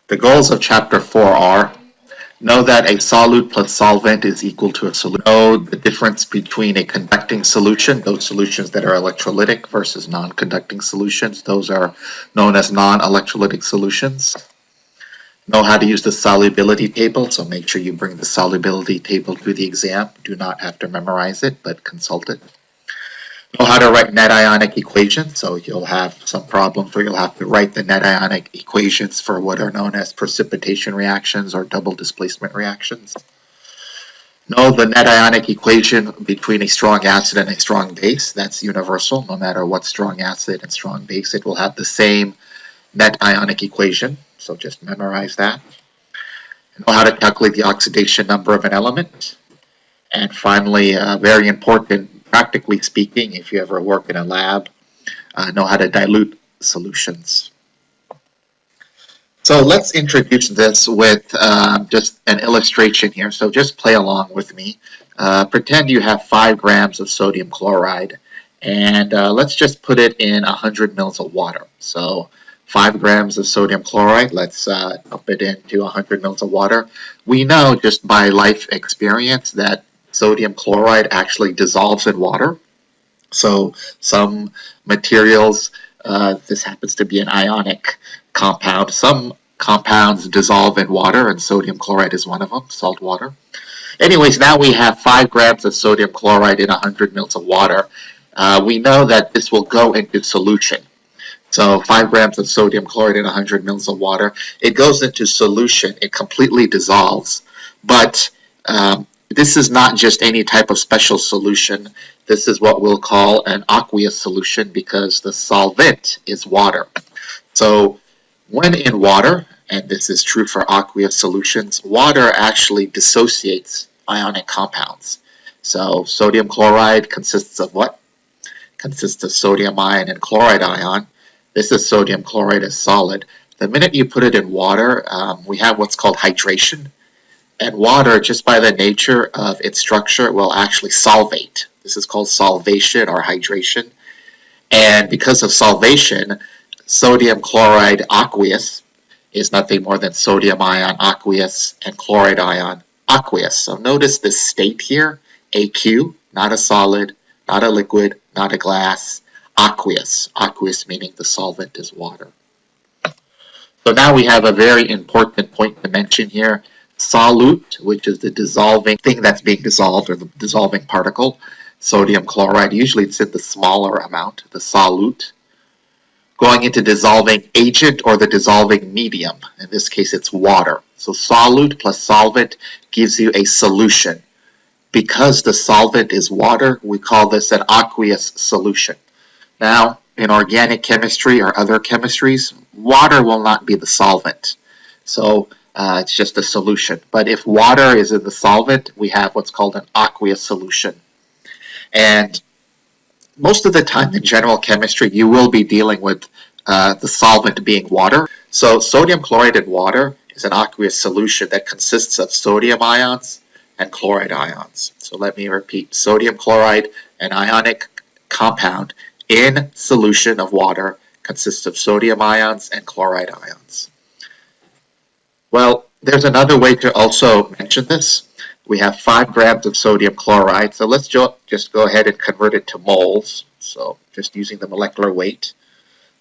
The goals of Chapter 4 are: know that a solute plus solvent is equal to a solution. Know the difference between a conducting solution, those solutions that are electrolytic, versus non-conducting solutions. Those are known as non-electrolytic solutions. Know how to use the solubility table, so make sure you bring the solubility table to the exam. Do not have to memorize it, but consult it. Know how to write net ionic equations, so you'll have some problems where you'll have to write the net ionic equations for what are known as precipitation reactions or double displacement reactions. Know the net ionic equation between a strong acid and a strong base. That's universal. No matter what strong acid and strong base, it will have the same net ionic equation, so just memorize that. Know how to calculate the oxidation number of an element. And finally, very important, practically speaking, if you ever work in a lab, know how to dilute solutions. So let's introduce this with just an illustration here. So just play along with me. Pretend you have 5 grams of sodium chloride, and let's just put it in 100 mils of water. So 5 grams of sodium chloride, let's dump it into 100 mils of water. We know just by life experience that sodium chloride actually dissolves in water. So some materials, this happens to be an ionic compound. Some compounds dissolve in water, and sodium chloride is one of them, salt water. Anyways, now we have 5 grams of sodium chloride in 100 mils of water. We know that this will go into solution. So 5 grams of sodium chloride in 100 mils of water. It goes into solution. It completely dissolves. But this is not just any type of special solution. This is what we'll call an aqueous solution because the solvent is water. So when in water, and this is true for aqueous solutions, water actually dissociates ionic compounds. So sodium chloride consists of what? Consists of sodium ion and chloride ion. This is sodium chloride as solid. The minute you put it in water, we have what's called hydration. And water, just by the nature of its structure, will actually solvate. This is called solvation or hydration. And because of solvation, sodium chloride aqueous is nothing more than sodium ion aqueous and chloride ion aqueous. So notice this state here, AQ, not a solid, not a liquid, not a glass, aqueous. Aqueous meaning the solvent is water. So now we have a very important point to mention here. Solute, which is the dissolving thing that's being dissolved, or the dissolving particle, sodium chloride, usually it's in the smaller amount, the solute, going into dissolving agent or the dissolving medium. In this case, it's water. So solute plus solvent gives you a solution. Because the solvent is water, we call this an aqueous solution. Now, in organic chemistry or other chemistries, water will not be the solvent. So it's just a solution. But if water is in the solvent, we have what's called an aqueous solution. And most of the time in general chemistry, you will be dealing with the solvent being water. So sodium chloride in water is an aqueous solution that consists of sodium ions and chloride ions. So let me repeat. Sodium chloride, an ionic compound in solution of water, consists of sodium ions and chloride ions. Well, there's another way to also mention this. We have 5 grams of sodium chloride, so let's just go ahead and convert it to moles. So just using the molecular weight.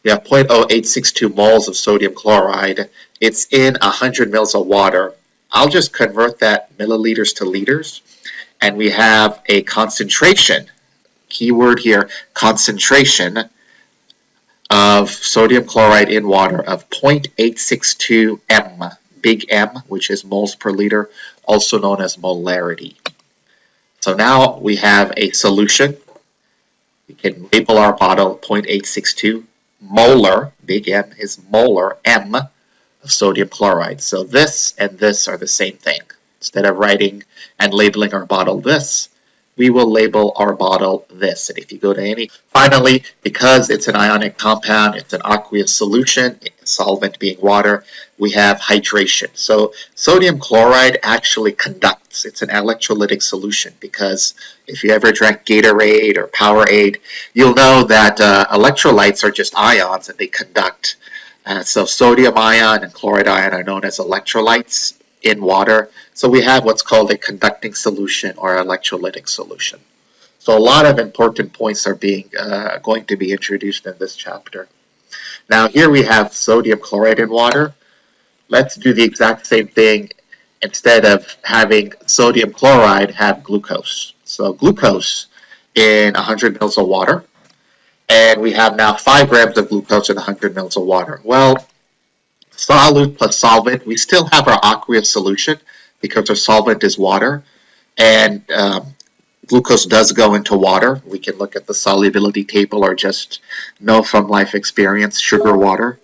We have 0.0862 moles of sodium chloride. It's in 100 mils of water. I'll just convert that milliliters to liters, and we have a concentration, keyword here, concentration of sodium chloride in water of 0.862 m. Big M, which is moles per liter, also known as molarity. So now we have a solution. We can label our bottle 0.862 molar, big M is molar, M of sodium chloride. So this and this are the same thing. Instead of writing and labeling our bottle this, we will label our bottle this. And if you go to any, finally, because it's an ionic compound, it's an aqueous solution, solvent being water, we have hydration. So sodium chloride actually conducts. It's an electrolytic solution because if you ever drank Gatorade or Powerade, you'll know that electrolytes are just ions and they conduct. So sodium ion and chloride ion are known as electrolytes in water. So we have what's called a conducting solution or electrolytic solution. So a lot of important points are going to be introduced in this chapter. Now here we have sodium chloride in water. Let's do the exact same thing. Instead of having sodium chloride, have glucose. So glucose in 100 mils of water. And we have now 5 grams of glucose in 100 mils of water. Well, solute plus solvent, we still have our aqueous solution because our solvent is water. And glucose does go into water. We can look at the solubility table or just know from life experience, sugar water.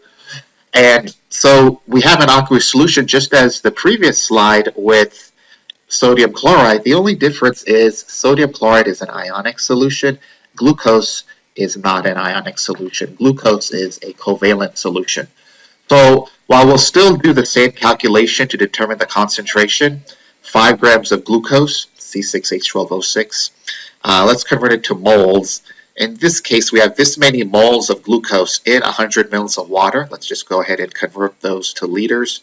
And so we have an aqueous solution just as the previous slide with sodium chloride. The only difference is sodium chloride is an ionic solution. Glucose is not an ionic solution. Glucose is a covalent solution. So while we'll still do the same calculation to determine the concentration, 5 grams of glucose, C6H12O6, let's convert it to moles. In this case, we have this many moles of glucose in 100 mils of water. Let's just go ahead and convert those to liters.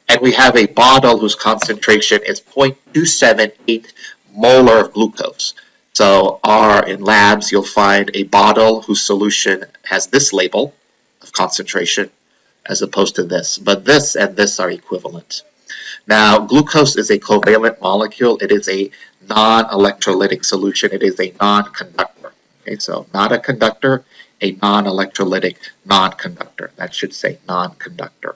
And we have a bottle whose concentration is 0.278 molar of glucose. So in labs, you'll find a bottle whose solution has this label of concentration as opposed to this. But this and this are equivalent. Now, glucose is a covalent molecule. It is a non-electrolytic solution. It is a non-conductor. Okay, so not a conductor, a non-electrolytic non-conductor. That should say non-conductor.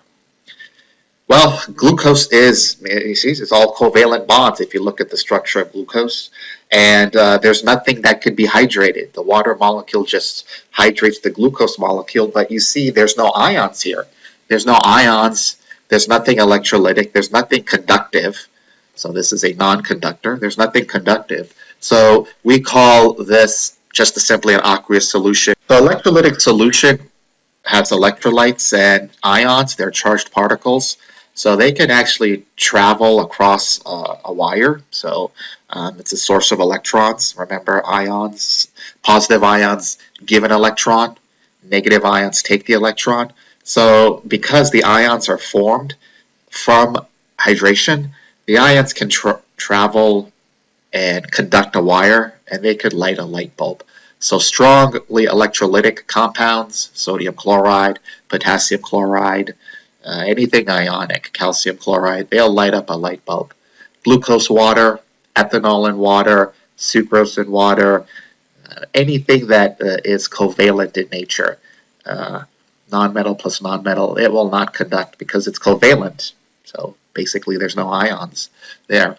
Well, glucose it's all covalent bonds if you look at the structure of glucose. And there's nothing that could be hydrated. The water molecule just hydrates the glucose molecule, but you see there's no ions here. There's no ions. There's nothing electrolytic. There's nothing conductive. So this is a non-conductor. There's nothing conductive. So we call this just simply an aqueous solution. The electrolytic solution has electrolytes and ions. They're charged particles. So they can actually travel across a wire. So it's a source of electrons. Remember, ions, positive ions give an electron. Negative ions take the electron. So because the ions are formed from hydration, the ions can travel and conduct a wire, and they could light a light bulb. So strongly electrolytic compounds, sodium chloride, potassium chloride, anything ionic, calcium chloride, they'll light up a light bulb. Glucose water, ethanol in water, sucrose in water, anything that is covalent in nature, nonmetal plus nonmetal, it will not conduct because it's covalent. So basically there's no ions there.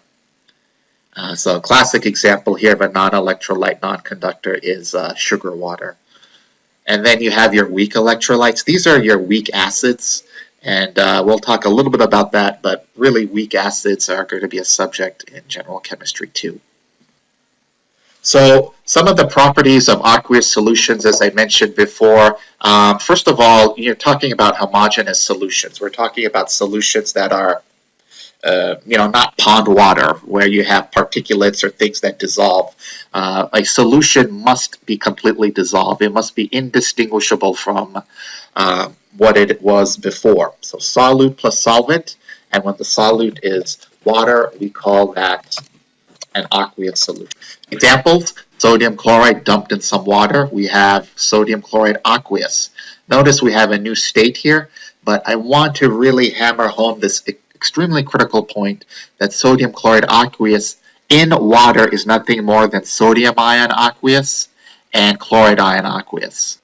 So a classic example here of a non-electrolyte non-conductor is sugar water. And then you have your weak electrolytes. These are your weak acids. And we'll talk a little bit about that, but really weak acids are going to be a subject in general chemistry too. So some of the properties of aqueous solutions, as I mentioned before, first of all, you're talking about homogeneous solutions. We're talking about solutions that are not pond water where you have particulates or things that dissolve. A solution must be completely dissolved. It must be indistinguishable from what it was before. So solute plus solvent, and when the solute is water, we call that an aqueous solution. Examples, sodium chloride dumped in some water. We have sodium chloride aqueous. Notice we have a new state here, but I want to really hammer home this extremely critical point that sodium chloride aqueous in water is nothing more than sodium ion aqueous and chloride ion aqueous.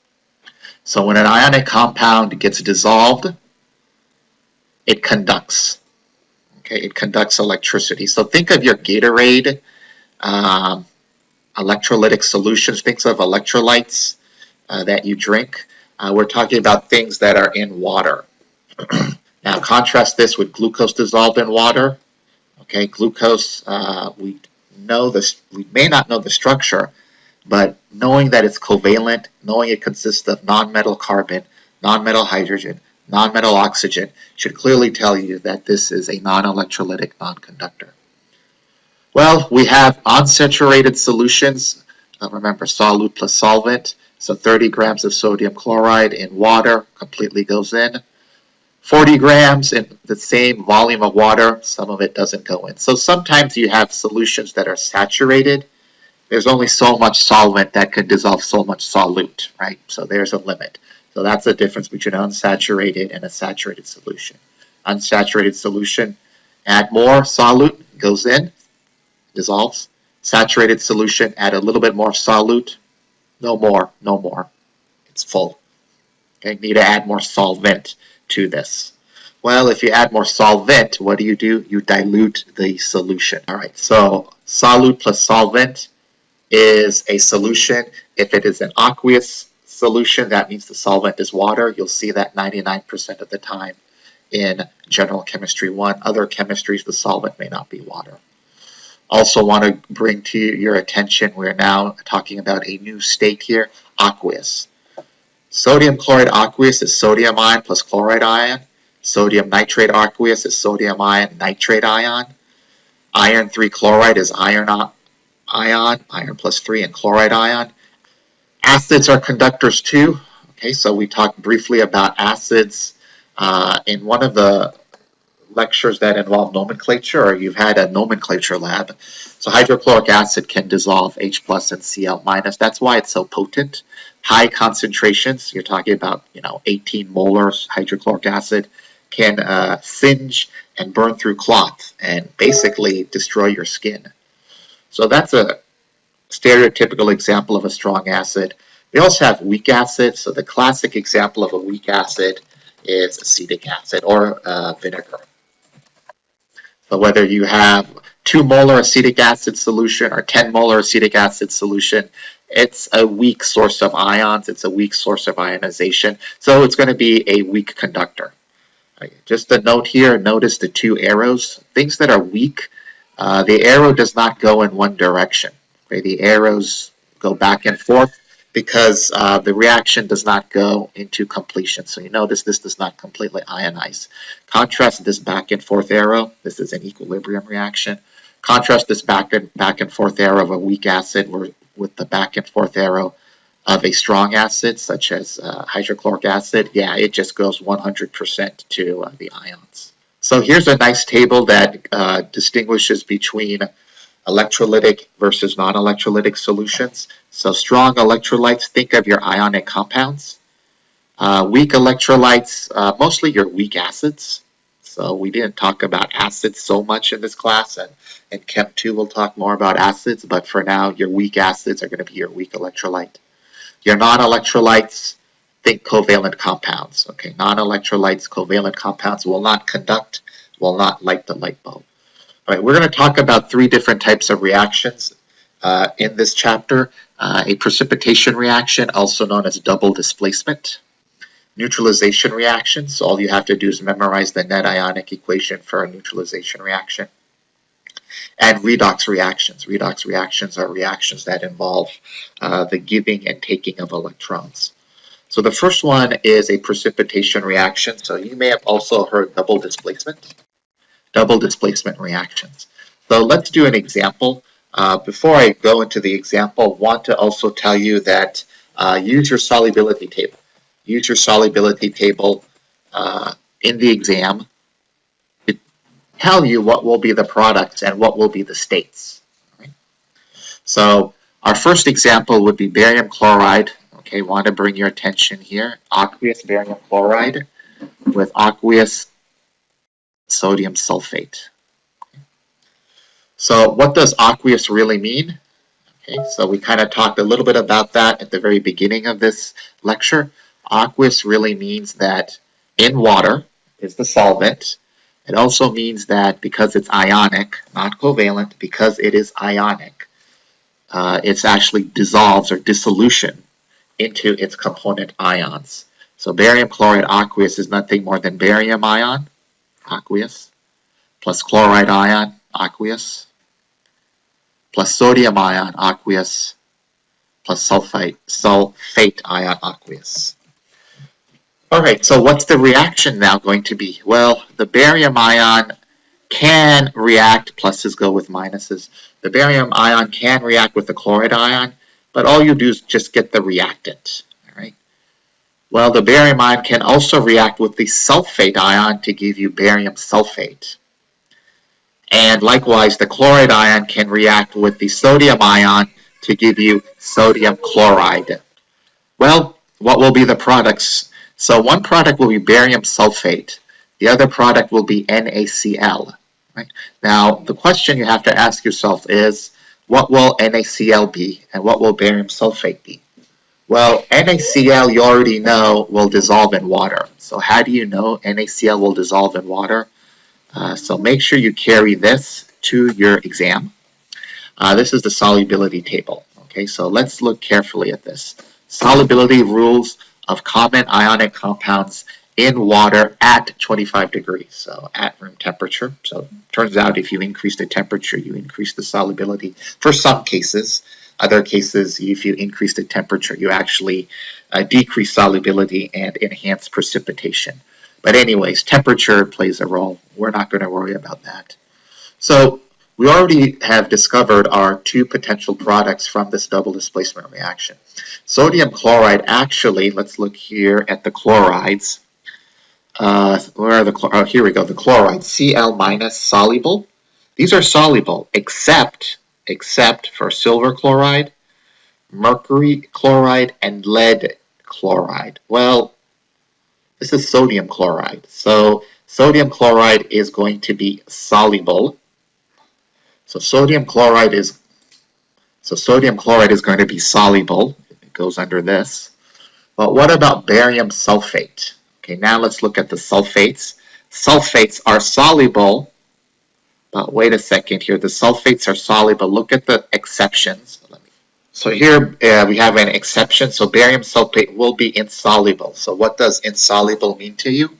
So when an ionic compound gets dissolved, it conducts. Okay, it conducts electricity. So think of your Gatorade electrolytic solutions. Think of electrolytes that you drink. We're talking about things that are in water. Now contrast this with glucose dissolved in water. Okay, glucose, we may not know the structure, but knowing that it's covalent, knowing it consists of nonmetal carbon, nonmetal hydrogen, nonmetal oxygen, should clearly tell you that this is a non-electrolytic non-conductor. Well, we have unsaturated solutions. Remember, solute plus solvent. So 30 grams of sodium chloride in water completely goes in. 40 grams in the same volume of water, some of it doesn't go in. So sometimes you have solutions that are saturated. There's only so much solvent that can dissolve so much solute, right? So there's a limit. So that's the difference between an unsaturated and a saturated solution. Unsaturated solution, add more solute, goes in, dissolves. Saturated solution, add a little bit more solute, no more, it's full. Okay, need to add more solvent to this. Well, if you add more solvent, what do? You dilute the solution. All right, so solute plus solvent is a solution. If it is an aqueous solution, that means the solvent is water. You'll see that 99% of the time in General Chemistry 1. Other chemistries, the solvent may not be water. Also want to bring to your attention, we're now talking about a new state here, aqueous. Sodium chloride aqueous is sodium ion plus chloride ion. Sodium nitrate aqueous is sodium ion, nitrate ion. Iron 3 chloride is iron plus 3 and chloride ion. Acids are conductors too. Okay, so we talked briefly about acids in one of the lectures that involve nomenclature, or you've had a nomenclature lab. So hydrochloric acid can dissolve H plus and Cl minus. That's why it's so potent. High concentrations, you're talking about 18 molars hydrochloric acid, can singe and burn through cloth and basically destroy your skin. So that's a stereotypical example of a strong acid. We also have weak acid. So the classic example of a weak acid is acetic acid or vinegar. So whether you have 2 molar acetic acid solution or 10 molar acetic acid solution, it's a weak source of ions, it's a weak source of ionization, so it's going to be a weak conductor. Just a note here, notice the 2 arrows. Things that are weak, the arrow does not go in one direction. Okay? The arrows go back and forth because the reaction does not go into completion. So you notice this does not completely ionize. Contrast this back and forth arrow. This is an equilibrium reaction. Contrast this back and forth arrow of a weak acid with the back and forth arrow of a strong acid, such as hydrochloric acid. Yeah, it just goes 100% to the ions. So here's a nice table that distinguishes between electrolytic versus non-electrolytic solutions. So strong electrolytes, think of your ionic compounds. Weak electrolytes, mostly your weak acids. So we didn't talk about acids so much in this class, and in Chem 2 we'll talk more about acids, but for now your weak acids are going to be your weak electrolyte. Your non-electrolytes, think covalent compounds. Okay, non-electrolytes, covalent compounds will not conduct, will not light the light bulb. All right, we're going to talk about 3 different types of reactions in this chapter. A precipitation reaction, also known as double displacement. Neutralization reactions, so all you have to do is memorize the Net Ionic Equation for a neutralization reaction. And redox reactions. Redox reactions are reactions that involve the giving and taking of electrons. So the first one is a precipitation reaction. So you may have also heard double displacement reactions. So let's do an example. Before I go into the example, I want to also tell you that use your solubility table. Use your solubility table in the exam to tell you what will be the products and what will be the states. Right? So our first example would be barium chloride. Okay, want to bring your attention here. Aqueous barium chloride with aqueous sodium sulfate. So what does aqueous really mean? Okay, so we kind of talked a little bit about that at the very beginning of this lecture. Aqueous really means that in water is the solvent. It also means that because it's ionic, not covalent, because it is ionic, it actually dissolves or dissolution into its component ions. So barium chloride aqueous is nothing more than barium ion, aqueous, plus chloride ion, aqueous, plus sodium ion, aqueous, plus sulfate ion, aqueous. All right, so what's the reaction now going to be? Well, the barium ion can react, pluses go with minuses. The barium ion can react with the chloride ion, but all you do is just get the reactant. All right. Well, the barium ion can also react with the sulfate ion to give you barium sulfate. And likewise, the chloride ion can react with the sodium ion to give you sodium chloride. Well, what will be the products? So one product will be barium sulfate. The other product will be NaCl. Right? Now, the question you have to ask yourself is, what will NaCl be and what will barium sulfate be? Well, NaCl you already know will dissolve in water. So how do you know NaCl will dissolve in water? So make sure you carry this to your exam. This is the solubility table. Okay, so let's look carefully at this. Solubility rules of common ionic compounds in water at 25 degrees, so at room temperature. So it turns out if you increase the temperature, you increase the solubility for some cases. Other cases, if you increase the temperature, you actually decrease solubility and enhance precipitation. But anyways, temperature plays a role. We're not going to worry about that. So we already have discovered our two potential products from this double displacement reaction. Sodium chloride actually, let's look here at the chlorides. Where are the here we go, the chloride, Cl minus soluble. These are soluble except for silver chloride, mercury chloride, and lead chloride. Well, this is sodium chloride. So sodium chloride is going to be soluble. So sodium chloride is going to be soluble. It goes under this. But what about barium sulfate? Okay, now let's look at the sulfates. Sulfates are soluble. But wait a second here. The sulfates are soluble. Look at the exceptions. So here we have an exception. So barium sulfate will be insoluble. So what does insoluble mean to you?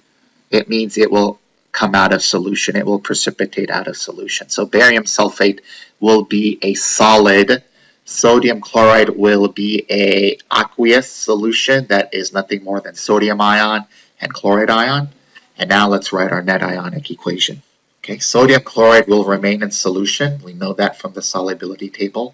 It means it will come out of solution. It will precipitate out of solution. So barium sulfate will be a solid. Sodium chloride will be a aqueous solution that is nothing more than sodium ion and chloride ion. And now let's write our net ionic equation. Okay, sodium chloride will remain in solution. We know that from the solubility table.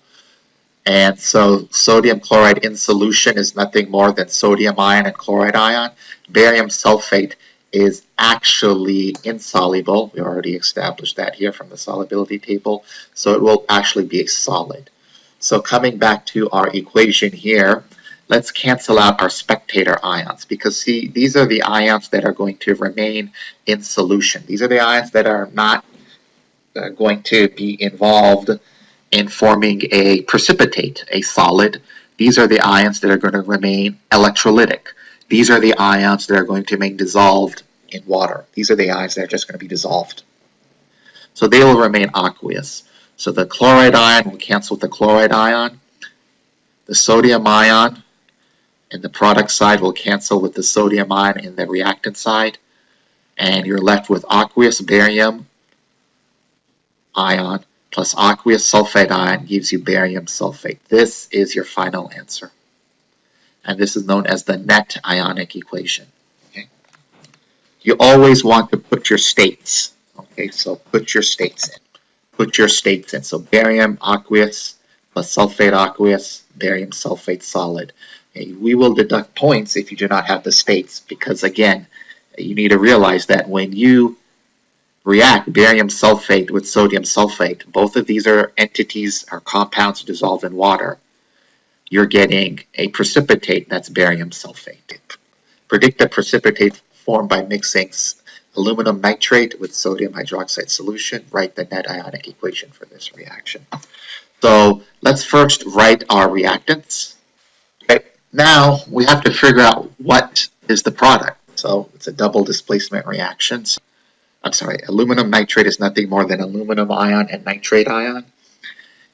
And so sodium chloride in solution is nothing more than sodium ion and chloride ion. Barium sulfate is actually insoluble. We already established that here from the solubility table. So it will actually be a solid. So coming back to our equation here, let's cancel out our spectator ions because see, these are the ions that are going to remain in solution. These are the ions that are not going to be involved in forming a precipitate, a solid. These are the ions that are going to remain electrolytic. These are the ions that are going to remain dissolved in water. These are the ions that are just going to be dissolved. So they will remain aqueous. So the chloride ion will cancel with the chloride ion. The sodium ion in the product side will cancel with the sodium ion in the reactant side. And you're left with aqueous barium ion plus aqueous sulfate ion gives you barium sulfate. This is your final answer. And this is known as the net ionic equation. Okay? You always want to put your states. Okay, so put your states in. Put your states in. So barium aqueous plus sulfate aqueous, barium sulfate solid. Okay, we will deduct points if you do not have the states because again, you need to realize that when you react barium sulfate with sodium sulfate, both of these are entities or compounds dissolved in water. You're getting a precipitate that's barium sulfate. Predict the precipitate formed by mixing aluminum nitrate with sodium hydroxide solution. Write the net ionic equation for this reaction. So let's first write our reactants. Okay. Now we have to figure out what is the product. So it's a double displacement reaction. Aluminum nitrate is nothing more than aluminum ion and nitrate ion.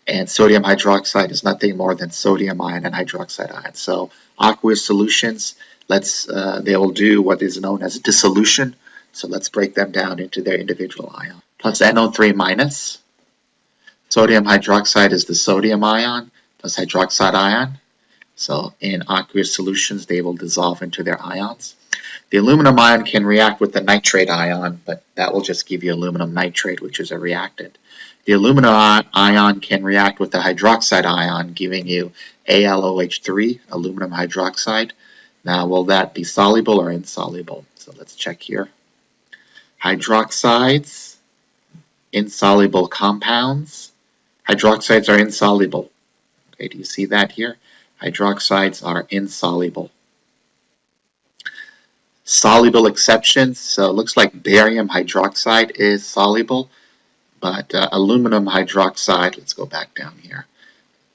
And sodium hydroxide is nothing more than sodium ion and hydroxide ion. So aqueous solutions, they will do what is known as dissolution. So let's break them down into their individual ions. Plus NO3 minus. Sodium hydroxide is the sodium ion plus hydroxide ion. So in aqueous solutions, they will dissolve into their ions. The aluminum ion can react with the nitrate ion, but that will just give you aluminum nitrate, which is a reactant. The aluminum ion can react with the hydroxide ion, giving you AlOH3, aluminum hydroxide. Now, will that be soluble or insoluble? So let's check here. Hydroxides, insoluble compounds. Hydroxides are insoluble. Okay, do you see that here? Hydroxides are insoluble. Soluble exceptions. So it looks like barium hydroxide is soluble, but aluminum hydroxide, let's go back down here.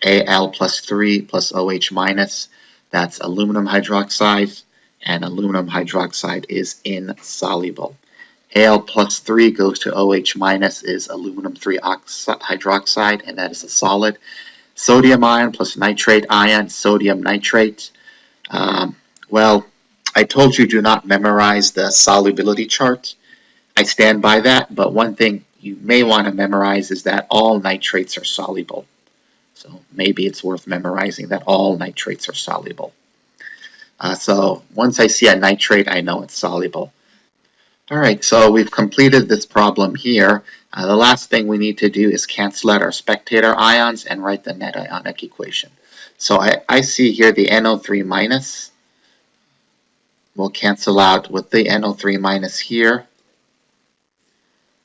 Al plus 3 plus OH minus, that's aluminum hydroxide, and aluminum hydroxide is insoluble. Al plus 3 goes to OH minus is aluminum 3 hydroxide, and that is a solid. Sodium ion plus nitrate ion, sodium nitrate. Well, I told you do not memorize the solubility chart. I stand by that, but one thing you may want to memorize is that all nitrates are soluble. So maybe it's worth memorizing that all nitrates are soluble. So once I see a nitrate, I know it's soluble. All right, so we've completed this problem here. The last thing we need to do is cancel out our spectator ions and write the net ionic equation. So I see here the NO3 minus will cancel out with the NO3 minus here,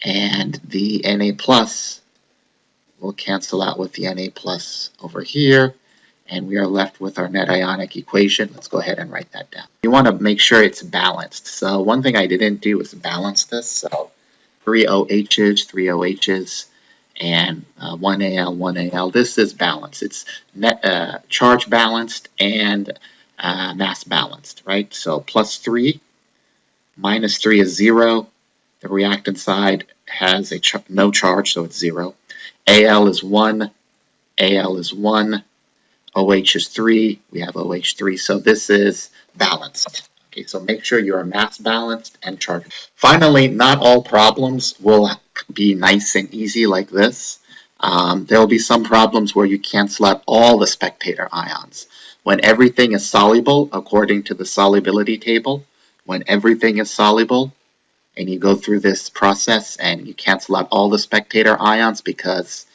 and the Na plus will cancel out with the Na plus over here, and we are left with our net ionic equation. Let's go ahead and write that down. You want to make sure it's balanced. So one thing I didn't do is balance this. So 3 OHs, 3 OHs, and 1 Al, 1 Al. This is balanced. It's net charge balanced and mass balanced, right? So plus 3, minus 3 is 0. The reactant side has no charge, so it's 0. Al is 1, Al is 1, OH is 3, we have OH3, so this is balanced. Okay, so make sure you are mass balanced and charge. Finally, not all problems will be nice and easy like this. There will be some problems where you cancel out all the spectator ions. When everything is soluble, according to the solubility table, when everything is soluble, and you go through this process and you cancel out all the spectator ions because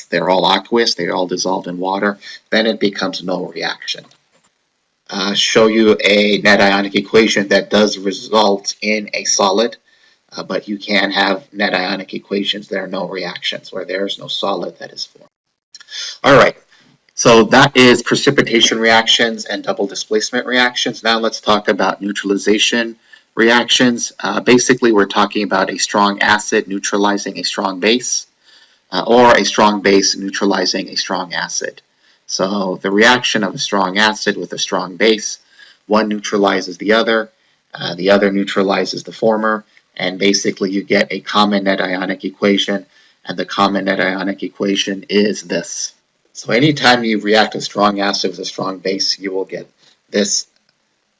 they're all aqueous, they all dissolve in water, then it becomes no reaction. Show you a net ionic equation that does result in a solid, but you can have net ionic equations that are no reactions, where there's no solid that is formed. All right, so that is precipitation reactions and double displacement reactions. Now let's talk about neutralization reactions. Basically, we're talking about a strong acid neutralizing a strong base, or a strong base neutralizing a strong acid. So the reaction of a strong acid with a strong base, one neutralizes the other neutralizes the former, and basically you get a common net ionic equation, and the common net ionic equation is this. So anytime you react a strong acid with a strong base, you will get this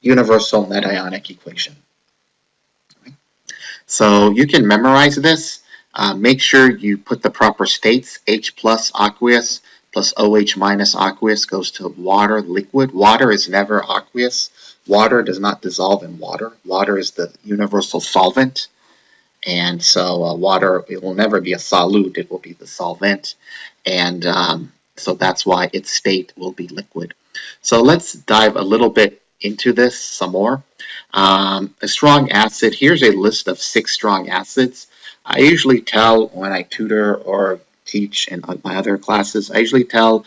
universal net ionic equation. So you can memorize this. Make sure you put the proper states. H plus aqueous plus OH minus aqueous goes to water, liquid. Water is never aqueous. Water does not dissolve in water. Water is the universal solvent. And so water, it will never be a solute. It will be the solvent. And so that's why its state will be liquid. So let's dive a little bit into this some more. A strong acid, here's a list of 6 strong acids. I usually tell when I tutor or teach in my other classes, I usually tell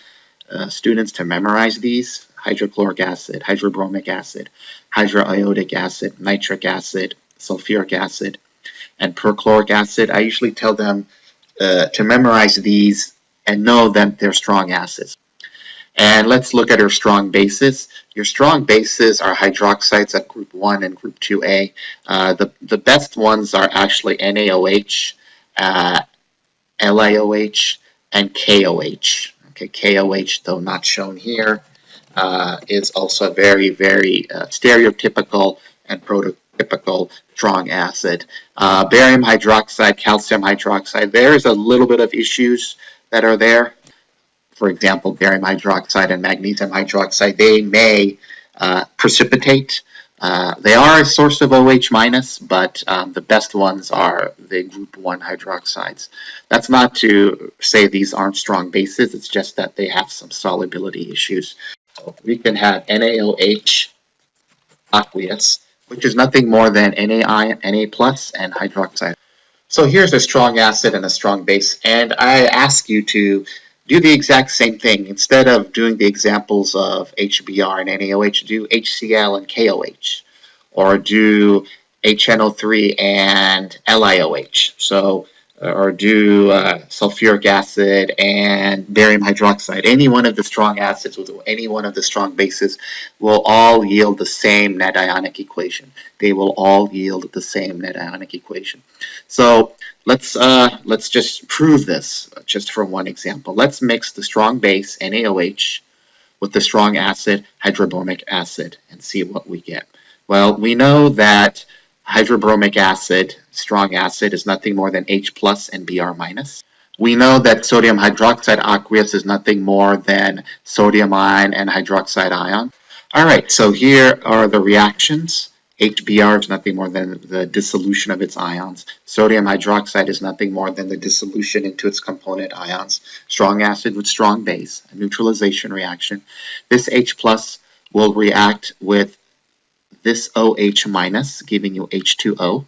students to memorize these: hydrochloric acid, hydrobromic acid, hydroiodic acid, nitric acid, sulfuric acid, and perchloric acid. I usually tell them to memorize these and know that they're strong acids. And let's look at our strong bases. Your strong bases are hydroxides at group 1 and group 2A. The best ones are actually NaOH, LaOH, and KOH. Okay, KOH, though not shown here, is also a very, very stereotypical and prototypical strong acid. Barium hydroxide, calcium hydroxide, there's a little bit of issues that are there. For example, barium hydroxide and magnesium hydroxide, they may precipitate. They are a source of OH minus, but the best ones are the group 1 hydroxides. That's not to say these aren't strong bases, it's just that they have some solubility issues. So we can have NaOH aqueous, which is nothing more than Na plus and hydroxide. So here's a strong acid and a strong base, and I ask you to do the exact same thing. Instead of doing the examples of HBr and NaOH, do HCl and KOH, or do HNO3 and LiOH. So, or do sulfuric acid and barium hydroxide. Any one of the strong acids with any one of the strong bases will all yield the same net ionic equation. They will all yield the same net ionic equation. So let's just prove this just for one example. Let's mix the strong base NaOH with the strong acid hydrobromic acid and see what we get. Well, we know that hydrobromic acid, strong acid, is nothing more than H plus and Br minus. We know that sodium hydroxide aqueous is nothing more than sodium ion and hydroxide ion. All right, so here are the reactions. HBr is nothing more than the dissolution of its ions. Sodium hydroxide is nothing more than the dissolution into its component ions. Strong acid with strong base, a neutralization reaction. This H plus will react with this OH minus, giving you H2O.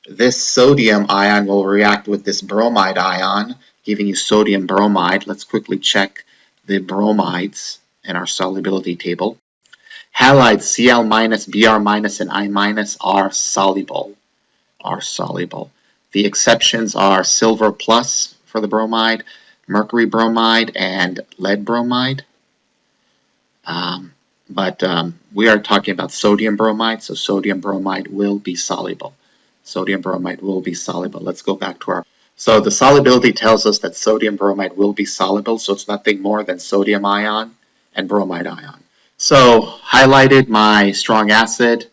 This sodium ion will react with this bromide ion, giving you sodium bromide. Let's quickly check the bromides in our solubility table. Halides Cl minus, Br minus, and I minus are soluble. The exceptions are silver plus for the bromide, mercury bromide, and lead bromide. But we are talking about sodium bromide, so sodium bromide will be soluble. Sodium bromide will be soluble. Let's go back to our... So the solubility tells us that sodium bromide will be soluble, so it's nothing more than sodium ion and bromide ion. So highlighted my strong acid,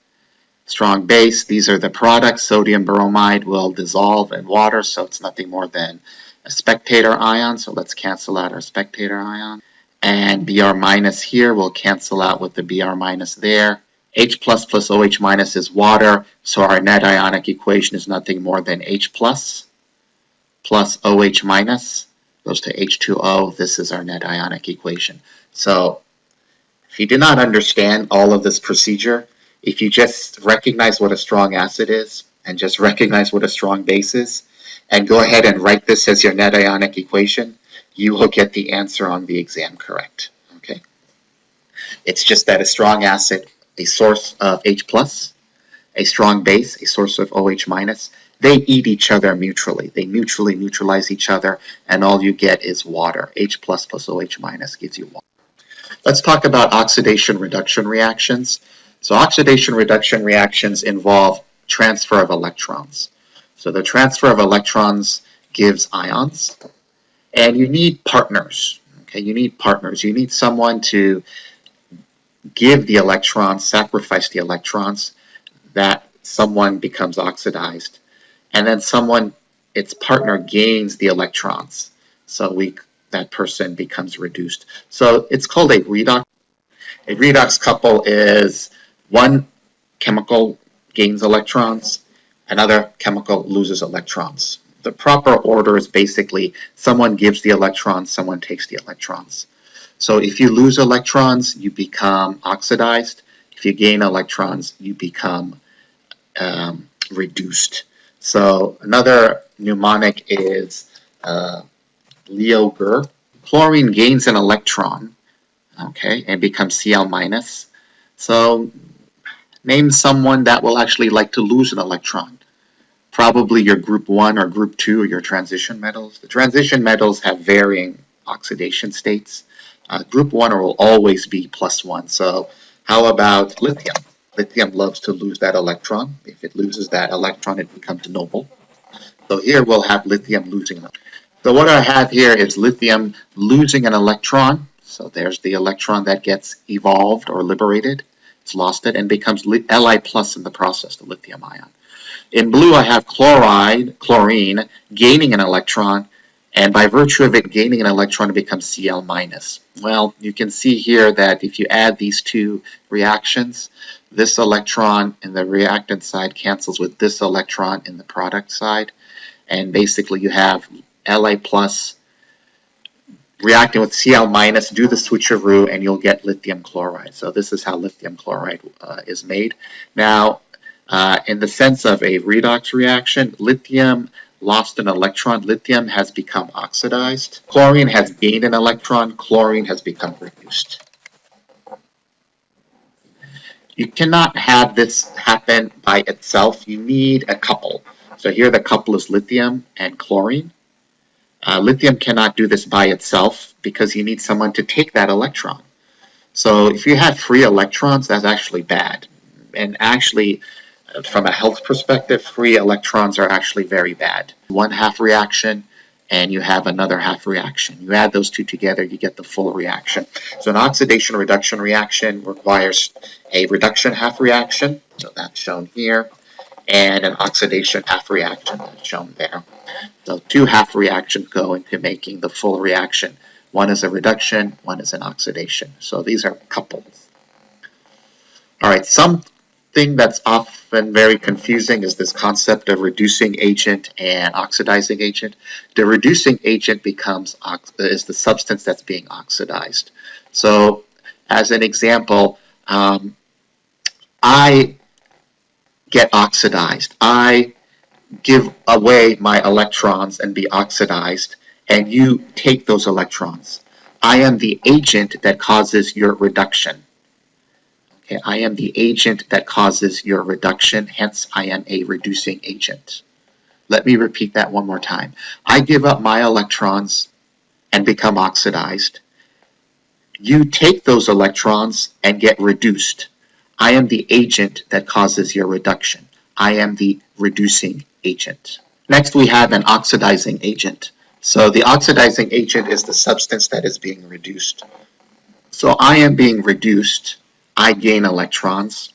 strong base. These are the products. Sodium bromide will dissolve in water, so it's nothing more than a spectator ion. So let's cancel out our spectator ion. And Br minus here will cancel out with the Br minus there. H plus plus OH minus is water, so our net ionic equation is nothing more than H plus OH minus goes to H2O. This is our net ionic equation. So if you do not understand all of this procedure, if you just recognize what a strong acid is and just recognize what a strong base is and go ahead and write this as your net ionic equation, you will get the answer on the exam correct. Okay? It's just that a strong acid, a source of H plus, a strong base, a source of OH minus, they eat each other mutually. They mutually neutralize each other, and all you get is water. H plus plus OH minus gives you water. Let's talk about oxidation reduction reactions. So oxidation reduction reactions involve transfer of electrons. So the transfer of electrons gives ions, and you need partners. Okay, you need partners. You need someone to give the electrons, sacrifice the electrons. That someone becomes oxidized, and then someone, its partner, gains the electrons. So that person becomes reduced. So it's called a redox. A redox couple is one chemical gains electrons, another chemical loses electrons. The proper order is basically someone gives the electrons, someone takes the electrons. So if you lose electrons, you become oxidized. If you gain electrons, you become reduced. So another mnemonic is Lioger. Chlorine gains an electron, okay, and becomes Cl minus. So name someone that will actually like to lose an electron. Probably your group 1 or group 2 or your transition metals. The transition metals have varying oxidation states. Group 1 will always be +1. So how about lithium? Lithium loves to lose that electron. If it loses that electron, it becomes noble. So here we'll have lithium losing an electron. So what I have here is lithium losing an electron. So there's the electron that gets evolved or liberated. It's lost it and becomes Li plus in the process, the lithium ion. In blue, I have chlorine, gaining an electron, and by virtue of it gaining an electron, it becomes Cl minus. Well, you can see here that if you add these two reactions, this electron in the reactant side cancels with this electron in the product side, and basically you have Li plus reacting with Cl minus, do the switcheroo, and you'll get lithium chloride. So this is how lithium chloride is made. Now, in the sense of a redox reaction, lithium lost an electron. Lithium has become oxidized. Chlorine has gained an electron. Chlorine has become reduced. You cannot have this happen by itself. You need a couple. So here the couple is lithium and chlorine. Lithium cannot do this by itself because you need someone to take that electron. So if you have free electrons, that's actually bad. And actually, from a health perspective, free electrons are actually very bad. One half reaction, and you have another half reaction. You add those two together, you get the full reaction. So an oxidation reduction reaction requires a reduction half reaction, so that's shown here, and an oxidation half reaction, that's shown there. So two half reactions go into making the full reaction. One is a reduction, one is an oxidation. So these are couples. All right, something that's often very confusing is this concept of reducing agent and oxidizing agent. The reducing agent is the substance that's being oxidized. So as an example, I get oxidized. I give away my electrons and be oxidized, and you take those electrons. I am the agent that causes your reduction. Okay, I am the agent that causes your reduction, hence I am a reducing agent. Let me repeat that one more time. I give up my electrons and become oxidized. You take those electrons and get reduced. I am the agent that causes your reduction. I am the reducing agent. Next, we have an oxidizing agent. So the oxidizing agent is the substance that is being reduced. So I am being reduced. I gain electrons.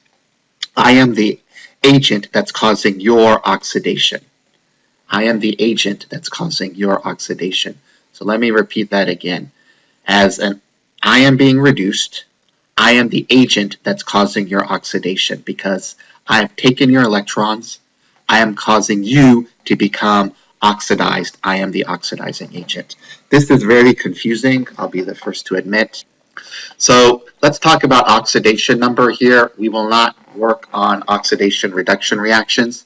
I am the agent that's causing your oxidation. I am the agent that's causing your oxidation. So let me repeat that again. I am being reduced. I am the agent that's causing your oxidation because I have taken your electrons. I am causing you to become oxidized. I am the oxidizing agent. This is very confusing, I'll be the first to admit. So let's talk about oxidation number here. We will not work on oxidation reduction reactions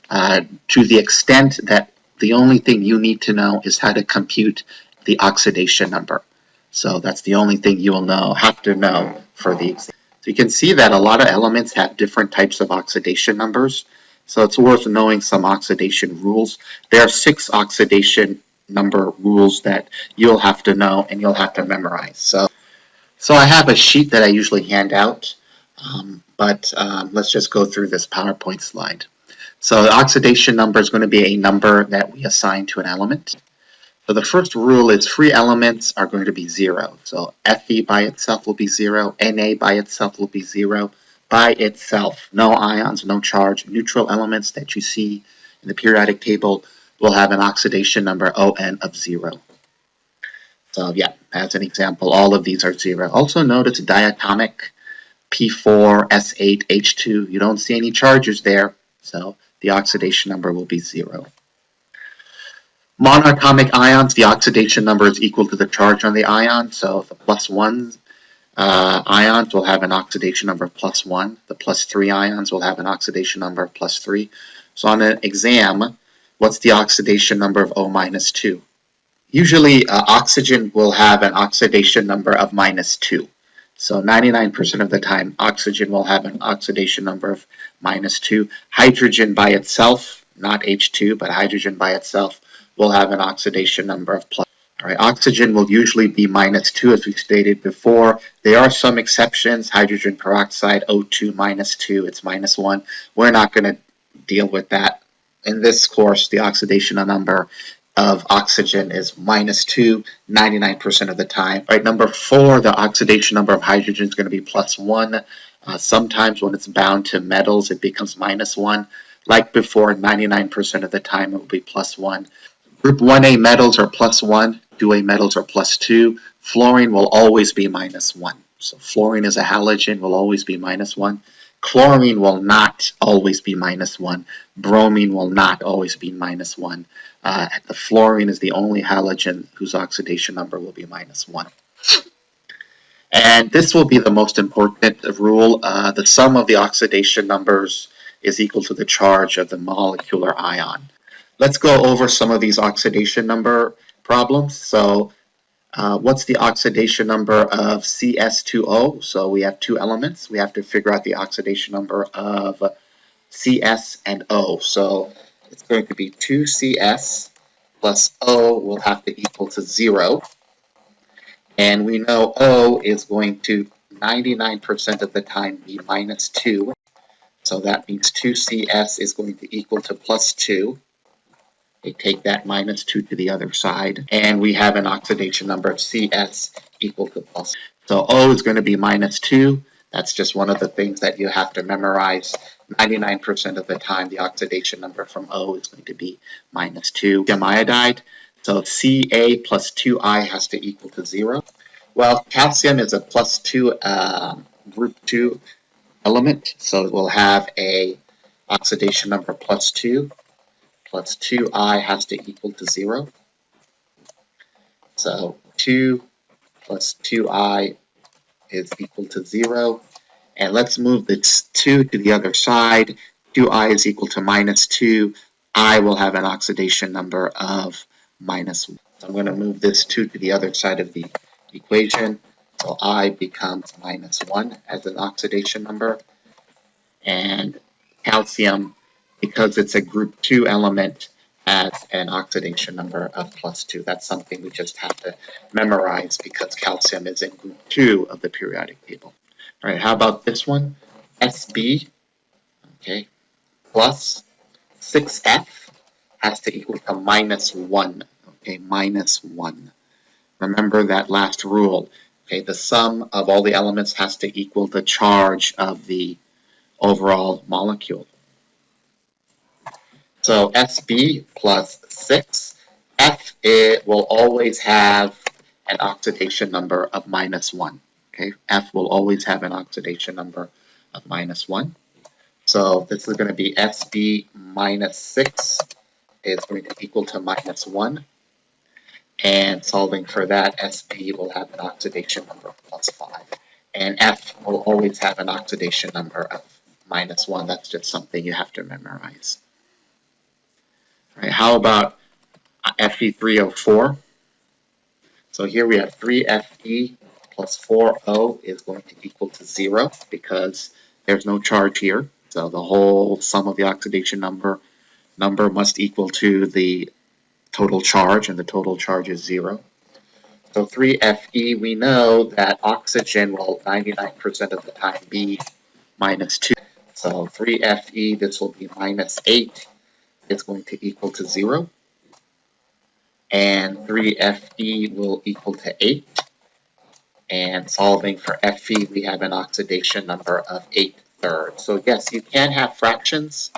to the extent that the only thing you need to know is how to compute the oxidation number. So that's the only thing you will have to know for the exam. So you can see that a lot of elements have different types of oxidation numbers. So it's worth knowing some oxidation rules. There are 6 oxidation number rules that you'll have to know and you'll have to memorize. So I have a sheet that I usually hand out, but let's just go through this PowerPoint slide. So the oxidation number is going to be a number that we assign to an element. So the first rule is free elements are going to be 0. So Fe by itself will be 0, Na by itself will be 0. By itself, no ions, no charge. Neutral elements that you see in the periodic table will have an oxidation number On of 0. So yeah, as an example, all of these are 0. Also notice diatomic, P4, S8, H2. You don't see any charges there, so the oxidation number will be 0. Monatomic ions, the oxidation number is equal to the charge on the ion, so the +1 ions will have an oxidation number of +1. The +3 ions will have an oxidation number of +3. So on an exam, what's the oxidation number of O-2? Usually oxygen will have an oxidation number of -2. So 99% of the time, oxygen will have an oxidation number of -2. Hydrogen by itself, not H2, but hydrogen by itself, will have an oxidation number of +. All right, oxygen will usually be -2, as we stated before. There are some exceptions. Hydrogen peroxide, O2 -2, it's -1. We're not going to deal with that. In this course, the oxidation number of oxygen is -2, 99% of the time. All right, number 4, the oxidation number of hydrogen is going to be +1. Sometimes when it's bound to metals, it becomes -1. Like before, 99% of the time it will be +1. Group 1A metals are +1, 2A metals are +2. Fluorine will always be -1. So fluorine is a halogen, will always be -1. Chlorine will not always be -1. Bromine will not always be -1. The fluorine is the only halogen whose oxidation number will be -1. And this will be the most important rule. The sum of the oxidation numbers is equal to the charge of the molecular ion. Let's go over some of these oxidation number problems. So what's the oxidation number of CS2O? So we have two elements. We have to figure out the oxidation number of CS and O. So it's going to be 2CS plus O will have to equal to 0. And we know O is going to 99% of the time be -2. So that means 2CS is going to equal to +2. They take that -2 to the other side. And we have an oxidation number of CS equal to +. So O is going to be -2. That's just one of the things that you have to memorize. 99% of the time, the oxidation number from O is going to be -2. Calcium iodide. So Ca plus 2I has to equal to 0. Well, calcium is a +2 group 2 element, so it will have a oxidation number +2. Plus 2I has to equal to 0. So 2 plus 2I is equal to 0. And let's move this 2 to the other side. 2I is equal to -2. I will have an oxidation number of -1. So I'm going to move this 2 to the other side of the equation. So I becomes -1 as an oxidation number. And calcium, because it's a group 2 element, has an oxidation number of +2. That's something we just have to memorize because calcium is in group 2 of the periodic table. All right, how about this one? Sb, okay, plus 6F has to equal to -1, okay, -1. Remember that last rule, okay, the sum of all the elements has to equal the charge of the overall molecule. So Sb plus 6, F it will always have an oxidation number of -1. Okay, F will always have an oxidation number of -1. So this is going to be Sb minus 6 is going to equal to -1. And solving for that, Sb will have an oxidation number of +5. And F will always have an oxidation number of -1. That's just something you have to memorize. All right, how about Fe3O4? So here we have 3Fe plus 4O is going to equal to 0 because there's no charge here. So the whole sum of the oxidation number must equal to the total charge, and the total charge is 0. So 3Fe, we know that oxygen will 99% of the time be -2. So 3Fe, this will be -8. It's going to equal to 0. And 3Fe will equal to 8. And solving for Fe, we have an oxidation number of 8/3. So yes, you can have fractions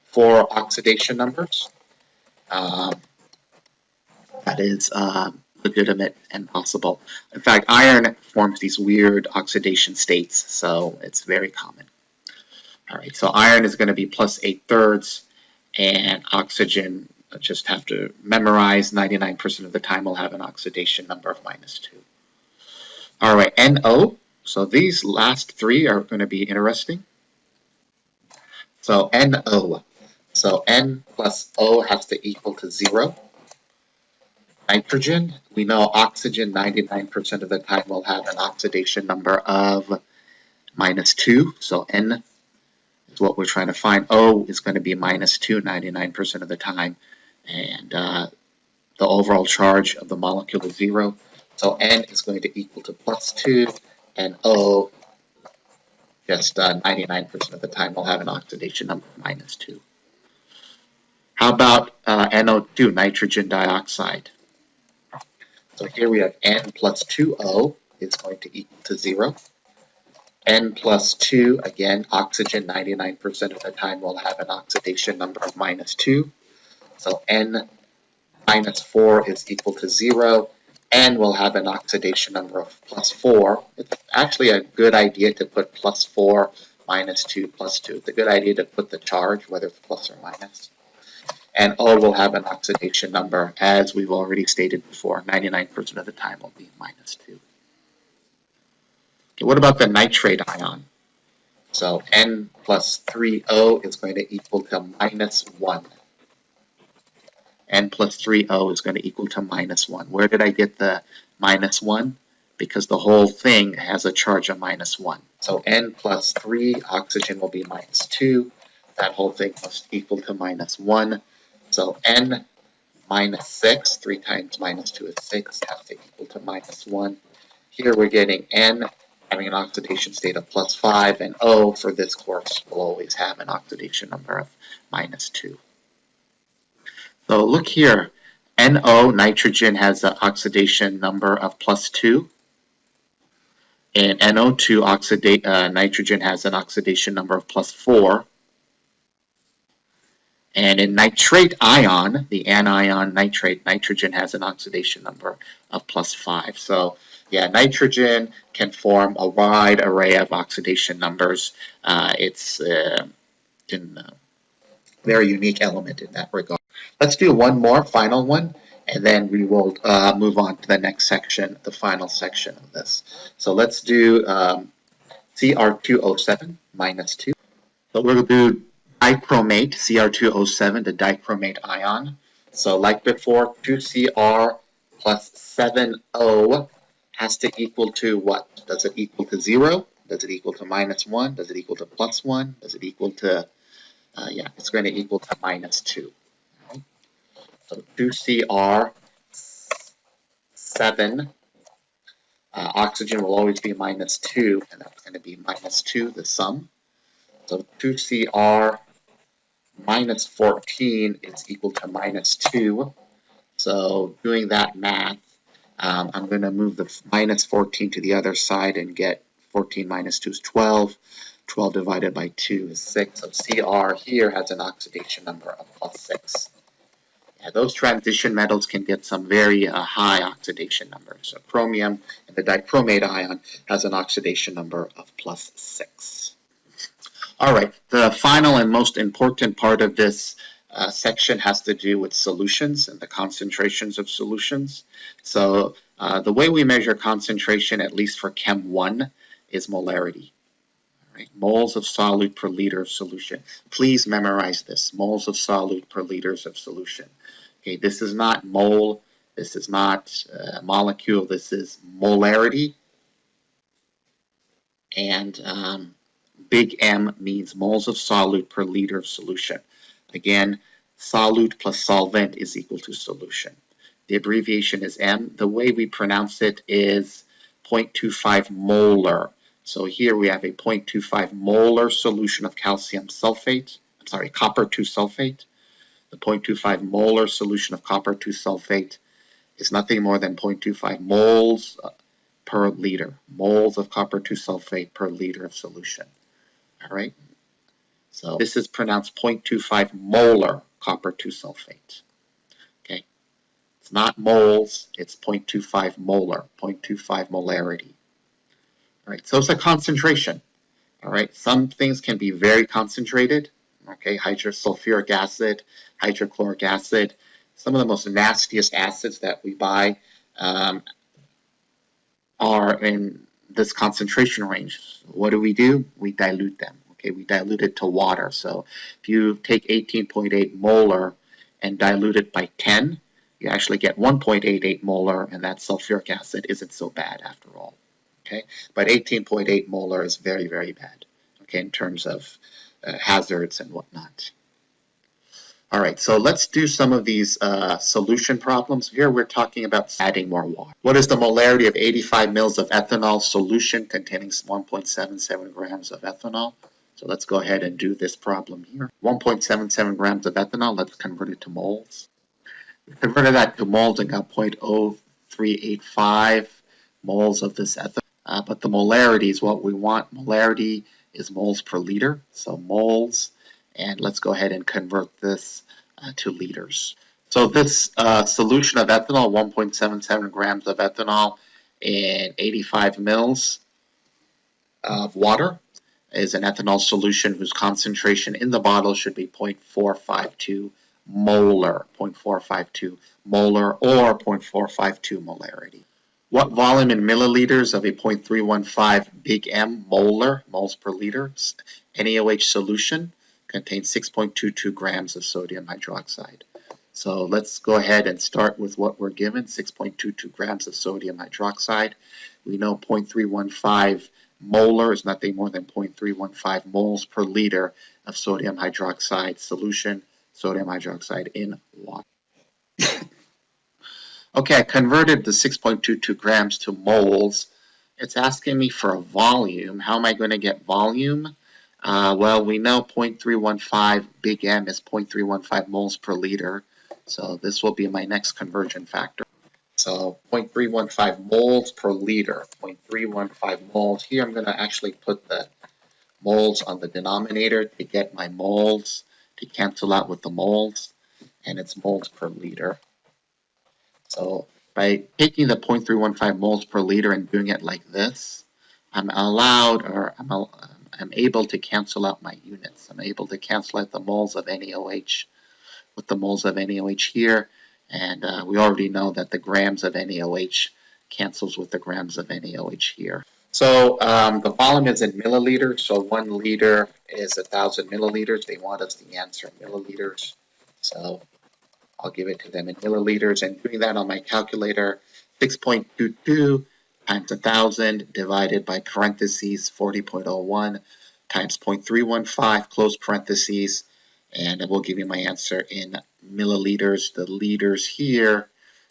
for oxidation numbers. That is legitimate and possible. In fact, iron forms these weird oxidation states, so it's very common. All right, so iron is going to be plus 8/3, and oxygen, just have to memorize 99% of the time will have an oxidation number of -2. All right, NO. So these last three are going to be interesting. So NO. So N plus O has to equal to 0. Nitrogen, we know oxygen 99% of the time will have an oxidation number of -2. So N is what we're trying to find. O is going to be -2 99% of the time. And the overall charge of the molecule is 0. So N is going to equal to +2. And O, just 99% of the time, will have an oxidation number of -2. How about NO2, nitrogen dioxide? So here we have N plus 2O is going to equal to 0. N plus 2, again, oxygen 99% of the time will have an oxidation number of -2. So N minus 4 is equal to 0. N will have an oxidation number of +4. It's actually a good idea to put +4 minus 2, plus 2. It's a good idea to put the charge, whether it's plus or minus. And O will have an oxidation number, as we've already stated before, 99% of the time will be minus 2. Okay, what about the nitrate ion? So N plus 3O is going to equal to minus 1. N plus 3O is going to equal to minus 1. Where did I get the minus 1? Because the whole thing has a charge of minus 1. So N plus 3, oxygen will be minus 2. That whole thing must equal to minus 1. So N minus 6, 3 times minus 2 is 6, has to equal to minus 1. Here we're getting N having an oxidation state of plus 5, and O for this course will always have an oxidation number of minus 2. So look here, NO, nitrogen, has an oxidation number of plus 2. And NO2, nitrogen, has an oxidation number of plus 4. And in nitrate ion, the anion nitrate, nitrogen has an oxidation number of plus 5. So yeah, nitrogen can form a wide array of oxidation numbers. It's a very unique element in that regard. Let's do one more, final one, and then we will move on to the next section, the final section of this. So let's do Cr2O7 minus 2. So we're going to do dichromate, Cr2O7, the dichromate ion. So like before, 2Cr plus 7O has to equal to what? Does it equal to 0? Does it equal to minus 1? Does it equal to plus 1? Does it equal to, yeah, it's going to equal to minus 2. Right? So 2Cr7, oxygen will always be minus 2, and that's going to be minus 2, the sum. So 2Cr minus 14 is equal to minus 2. So doing that math, I'm going to move the minus 14 to the other side and get 14 minus 2 is 12. 12 divided by 2 is 6. So Cr here has an oxidation number of plus 6. Yeah, those transition metals can get some very high oxidation numbers. So chromium and the dichromate ion has an oxidation number of plus 6. All right, the final and most important part of this section has to do with solutions and the concentrations of solutions. So the way we measure concentration, at least for Chem 1, is molarity. All right, moles of solute per liter of solution. Please memorize this, moles of solute per liters of solution. Okay, this is not mole, this is not molecule, this is molarity. And big M means moles of solute per liter of solution. Again, solute plus solvent is equal to solution. The abbreviation is M. The way we pronounce it is 0.25 molar. So here we have a 0.25 molar solution of calcium sulfate, copper 2 sulfate. The 0.25 molar solution of copper 2 sulfate is nothing more than 0.25 moles per liter. Moles of copper 2 sulfate per liter of solution. All right. So this is pronounced 0.25 molar copper 2 sulfate. Okay. It's not moles, it's 0.25 molar, 0.25 molarity. All right. So it's a concentration. All right. Some things can be very concentrated. Okay. Hydrosulfuric acid, hydrochloric acid. Some of the most nastiest acids that we buy are in this concentration range. What do? We dilute them. Okay, we dilute it to water. So if you take 18.8 molar and dilute it by 10, you actually get 1.88 molar, and that sulfuric acid isn't so bad after all. Okay, but 18.8 molar is very, very bad. Okay, in terms of hazards and whatnot. All right, so let's do some of these solution problems. Here we're talking about adding more water. What is the molarity of 85 mils of ethanol solution containing 1.77 grams of ethanol? So let's go ahead and do this problem here. 1.77 grams of ethanol, let's convert it to moles. We converted that to moles and got 0.0385 moles of this ethanol. But the molarity is what we want. Molarity is moles per liter, so moles. And let's go ahead and convert this to liters. So this solution of ethanol, 1.77 grams of ethanol in 85 mils of water. is an ethanol solution whose concentration in the bottle should be 0.452 molar, 0.452 molar or 0.452 molarity. What volume in milliliters of a 0.315 big M molar, moles per liter, NaOH solution contains 6.22 grams of sodium hydroxide? So let's go ahead and start with what we're given, 6.22 grams of sodium hydroxide. We know 0.315 molar is nothing more than 0.315 moles per liter of sodium hydroxide solution, sodium hydroxide in water. Okay, I converted the 6.22 grams to moles. It's asking me for a volume. How am I going to get volume? Well, we know 0.315 big M is 0.315 moles per liter. So this will be my next conversion factor. So 0.315 moles per liter, 0.315 moles. Here I'm going to actually put the moles on the denominator to get my moles, to cancel out with the moles, and it's moles per liter. So by taking the 0.315 moles per liter and doing it like this, I'm able to cancel out my units. I'm able to cancel out the moles of NaOH with the moles of NaOH here, and we already know that the grams of NaOH cancels with the grams of NaOH here. So the volume is in milliliters, so 1 liter is 1,000 milliliters. They want us to answer in milliliters, so I'll give it to them in milliliters, and doing that on my calculator, 6.22 times 1,000 divided by parentheses 40.01 times 0.315 close parentheses, and it will give you my answer in milliliters. The liters here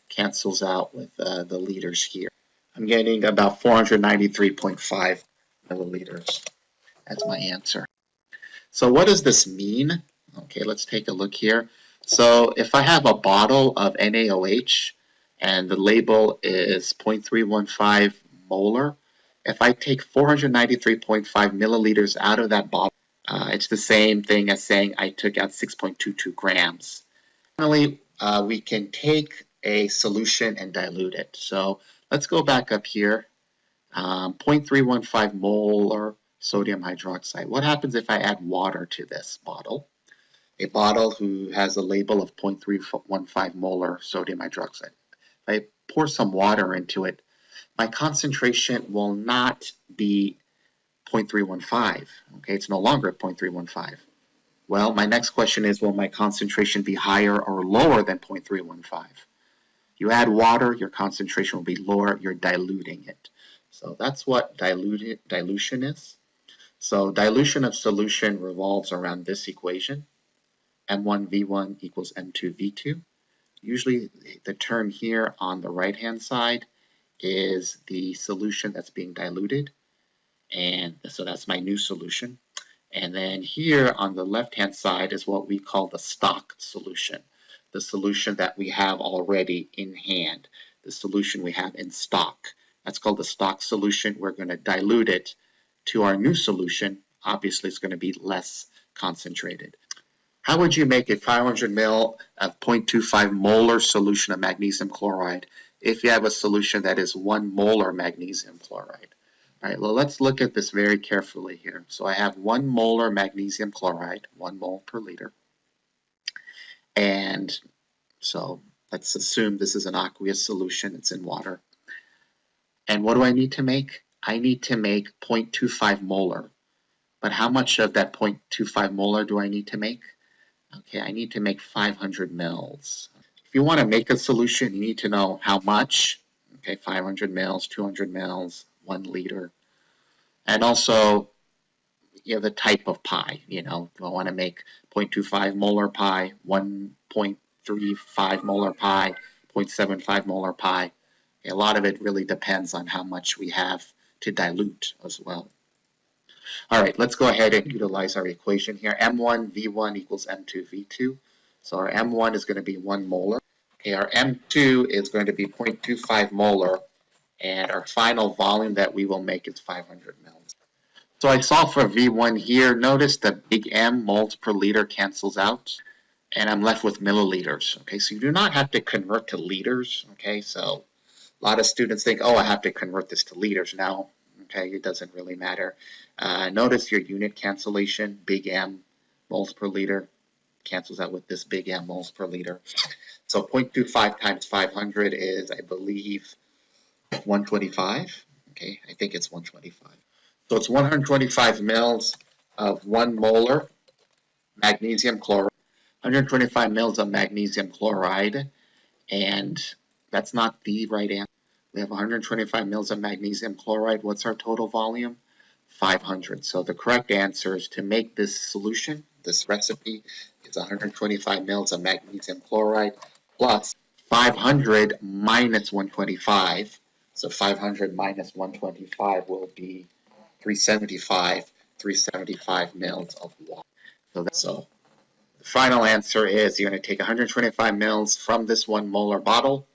cancels out with the liters here. I'm getting about 493.5 milliliters. That's my answer. So what does this mean? Okay, let's take a look here. So if I have a bottle of NaOH and the label is 0.315 molar, if I take 493.5 milliliters out of that bottle, it's the same thing as saying I took out 6.22 grams. Finally, we can take a solution and dilute it. So let's go back up here. 0.315 molar sodium hydroxide. What happens if I add water to this bottle? A bottle who has a label of 0.315 molar sodium hydroxide. If I pour some water into it, my concentration will not be 0.315. Okay, it's no longer 0.315. Well, my next question is, will my concentration be higher or lower than 0.315? You add water, your concentration will be lower, you're diluting it. So that's what dilution is. So dilution of solution revolves around this equation. M1V1 equals M2V2. Usually the term here on the right-hand side is the solution that's being diluted, and so that's my new solution. And then here on the left-hand side is what we call the stock solution, the solution that we have already in hand, the solution we have in stock. That's called the stock solution. We're going to dilute it to our new solution. Obviously, it's going to be less concentrated. How would you make a 500 ml of 0.25 molar solution of magnesium chloride if you have a solution that is 1 molar magnesium chloride? All right, well, let's look at this very carefully here. So I have 1 molar magnesium chloride, 1 mole per liter. And so let's assume this is an aqueous solution. It's in water. And what do I need to make? I need to make 0.25 molar. But how much of that 0.25 molar do I need to make? Okay, I need to make 500 mils. If you want to make a solution, you need to know how much. Okay, 500 mils, 200 mils, 1 liter. And also, the type of pie. Do I want to make 0.25 molar pie, 1.35 molar pie, 0.75 molar pie? Okay, a lot of it really depends on how much we have to dilute as well. All right, let's go ahead and utilize our equation here. M1V1 equals M2V2. So our M1 is going to be 1 molar. Okay, our M2 is going to be 0.25 molar. And our final volume that we will make is 500 mils. So I solve for V1 here. Notice the big M, moles per liter, cancels out. And I'm left with milliliters. Okay, so you do not have to convert to liters. Okay, so a lot of students think, oh, I have to convert this to liters now. okay? It doesn't really matter. Notice your unit cancellation, big M, moles per liter, cancels out with this big M, moles per liter. So 0.25 times 500 is, I believe, 125. Okay, I think it's 125. So it's 125 mils of 1 molar magnesium chloride, 125 mils of magnesium chloride, and that's not the right answer. We have 125 mils of magnesium chloride. What's our total volume? 500. So the correct answer is to make this solution, this recipe, is 125 mils of magnesium chloride plus 500 minus 125. So 500 minus 125 will be 375 mils of water. So the final answer is you're going to take 125 mils from this 1 molar bottle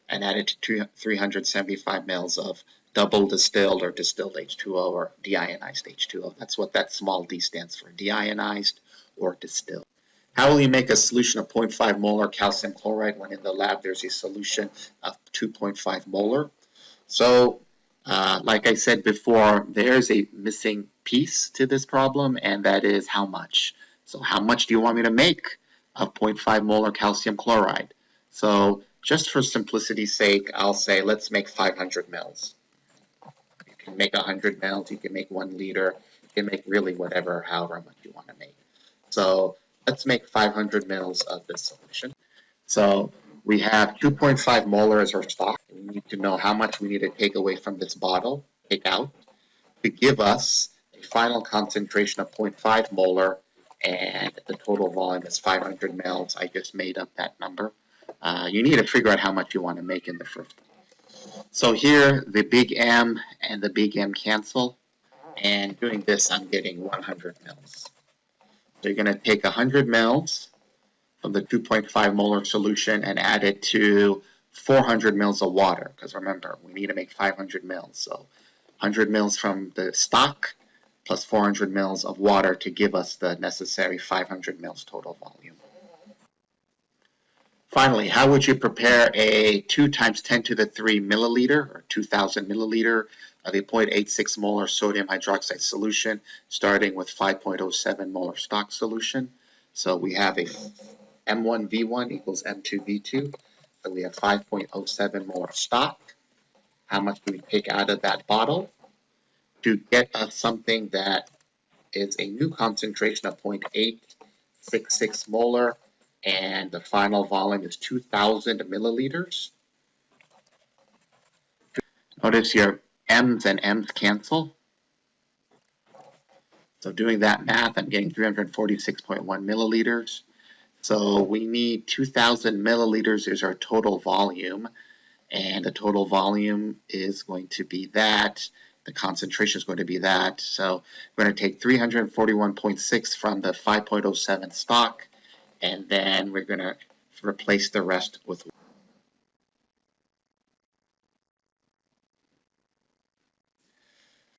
and add it to 375 mils of double distilled or distilled H2O or deionized H2O. That's what that small d stands for, deionized or distilled. How will you make a solution of 0.5 molar calcium chloride when in the lab there's a solution of 2.5 molar? So, like I said before, there's a missing piece to this problem, and that is how much. So how much do you want me to make of 0.5 molar calcium chloride? So just for simplicity's sake, I'll say let's make 500 mils. You can make 100 mils, you can make 1 liter, you can make really whatever, however much you want to make. So let's make 500 mils of this solution. So we have 2.5 molar as our stock. We need to know how much we need to take away from this bottle, take out, to give us a final concentration of 0.5 molar, and the total volume is 500 mils. I just made up that number. You need to figure out how much you want to make in the first place. So here, the big M and the big M cancel, and doing this, I'm getting 100 mils. So you're going to take 100 mils from the 2.5 molar solution and add it to 400 mils of water, because remember, we need to make 500 mils. So 100 mils from the stock plus 400 mils of water to give us the necessary 500 mils total volume. Finally, how would you prepare a 2 times 10 to the 3 milliliter or 2,000 milliliter of a 0.86 molar sodium hydroxide solution, starting with 5.07 molar stock solution? So we have a M1V1 equals M2V2. So we have 5.07 molar stock. How much do we take out of that bottle to get us something that is a new concentration of 0.866 molar, and the final volume is 2,000 milliliters. Notice your M's and M's cancel. So doing that math, I'm getting 346.1 milliliters. So we need 2,000 milliliters is our total volume, and the total volume is going to be that. The concentration is going to be that. So we're going to take 341.6 from the 5.07 stock, and then we're going to replace the rest with water.